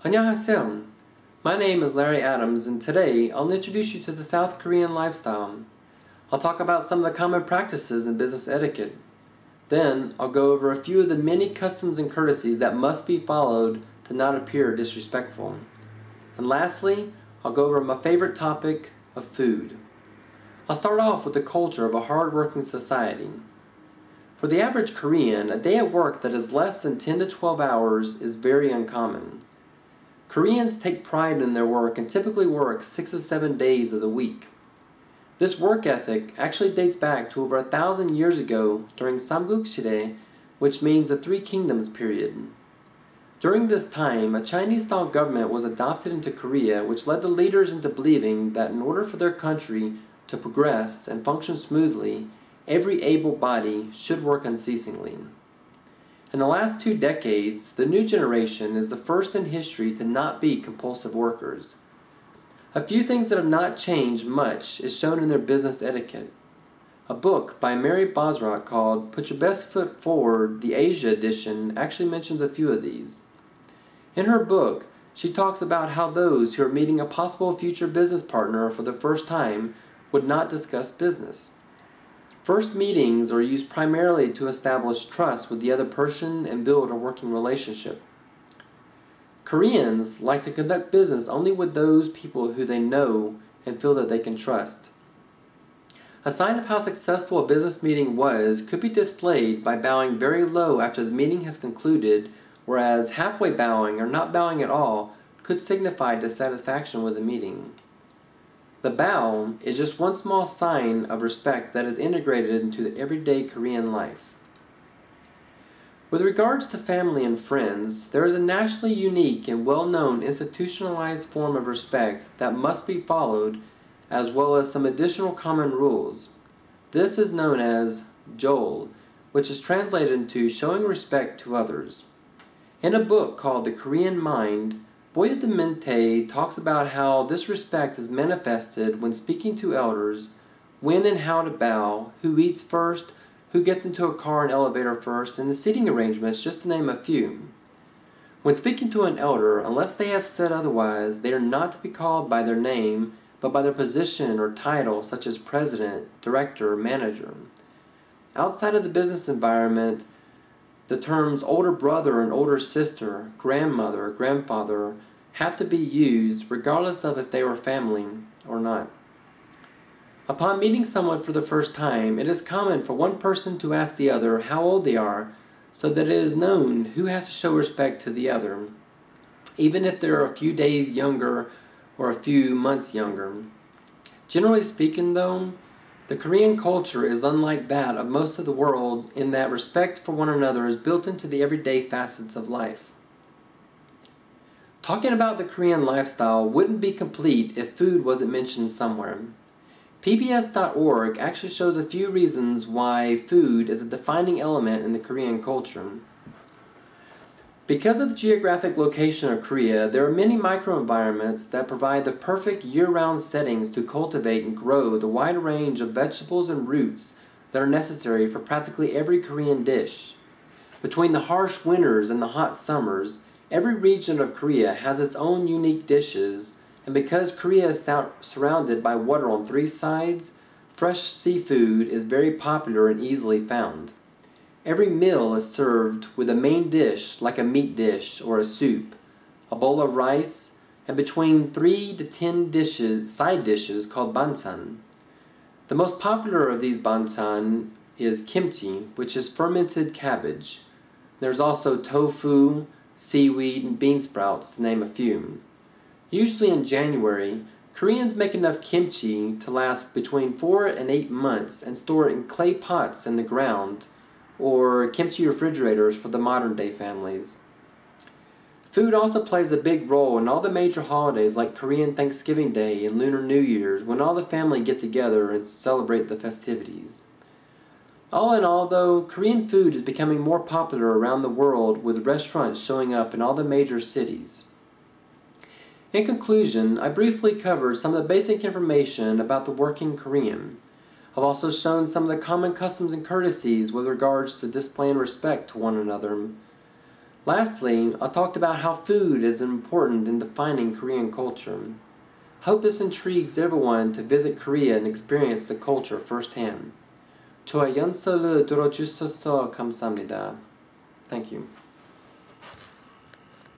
안녕하세요. My name is Larry Adams, and today I'll introduce you to the South Korean lifestyle. I'll talk about some of the common practices in business etiquette. Then I'll go over a few of the many customs and courtesies that must be followed to not appear disrespectful. And lastly, I'll go over my favorite topic of food. I'll start off with the culture of a hard-working society. For the average Korean, a day at work that is less than 10 to 12 hours is very uncommon. Koreans take pride in their work and typically work 6 to 7 days of the week. This work ethic actually dates back to over 1,000 years ago during Samguk-시대, which means the Three Kingdoms period. During this time, a Chinese-style government was adopted into Korea, which led the leaders into believing that in order for their country to progress and function smoothly, every able body should work unceasingly. In the last 2 decades, the new generation is the first in history to not be compulsive workers. A few things that have not changed much is shown in their business etiquette. A book by Mary Bosrock called Put Your Best Foot Forward, the Asia edition, actually mentions a few of these. In her book, she talks about how those who are meeting a possible future business partner for the first time would not discuss business. First meetings are used primarily to establish trust with the other person and build a working relationship. Koreans like to conduct business only with those people who they know and feel that they can trust. A sign of how successful a business meeting was could be displayed by bowing very low after the meeting has concluded, whereas halfway bowing or not bowing at all could signify dissatisfaction with the meeting. The bow is just one small sign of respect that is integrated into the everyday Korean life. With regards to family and friends, there is a nationally unique and well-known institutionalized form of respect that must be followed, as well as some additional common rules. This is known as jol, which is translated into showing respect to others. In a book called The Korean Mind, Boya de Mente talks about how this respect is manifested when speaking to elders, when and how to bow, who eats first, who gets into a car and elevator first, and the seating arrangements, just to name a few. When speaking to an elder, unless they have said otherwise, they are not to be called by their name, but by their position or title, such as president, director, or manager. Outside of the business environment, the terms older brother and older sister, grandmother, grandfather have to be used regardless of if they were family or not. Upon meeting someone for the first time, it is common for one person to ask the other how old they are so that it is known who has to show respect to the other, even if they're a few days younger or a few months younger. Generally speaking though, the Korean culture is unlike that of most of the world in that respect for one another is built into the everyday facets of life. Talking about the Korean lifestyle wouldn't be complete if food wasn't mentioned somewhere. PBS.org actually shows a few reasons why food is a defining element in the Korean culture. Because of the geographic location of Korea, there are many microenvironments that provide the perfect year-round settings to cultivate and grow the wide range of vegetables and roots that are necessary for practically every Korean dish. Between the harsh winters and the hot summers, every region of Korea has its own unique dishes, and because Korea is surrounded by water on 3 sides, fresh seafood is very popular and easily found. Every meal is served with a main dish like a meat dish or a soup, a bowl of rice, and between 3 to 10 side dishes called banchan. The most popular of these banchan is kimchi, which is fermented cabbage. There's also tofu, seaweed, and bean sprouts, to name a few. Usually in January, Koreans make enough kimchi to last between 4 and 8 months and store it in clay pots in the ground, or kimchi refrigerators for the modern day families. Food also plays a big role in all the major holidays like Korean Thanksgiving Day and Lunar New Year's, when all the family get together and celebrate the festivities. All in all though, Korean food is becoming more popular around the world, with restaurants showing up in all the major cities. In conclusion, I briefly covered some of the basic information about the working Korean. I've also shown some of the common customs and courtesies with regards to displaying respect to one another. Lastly, I talked about how food is important in defining Korean culture. Hope this intrigues everyone to visit Korea and experience the culture firsthand. 저의 연설을 들어주셔서 감사합니다. Thank you.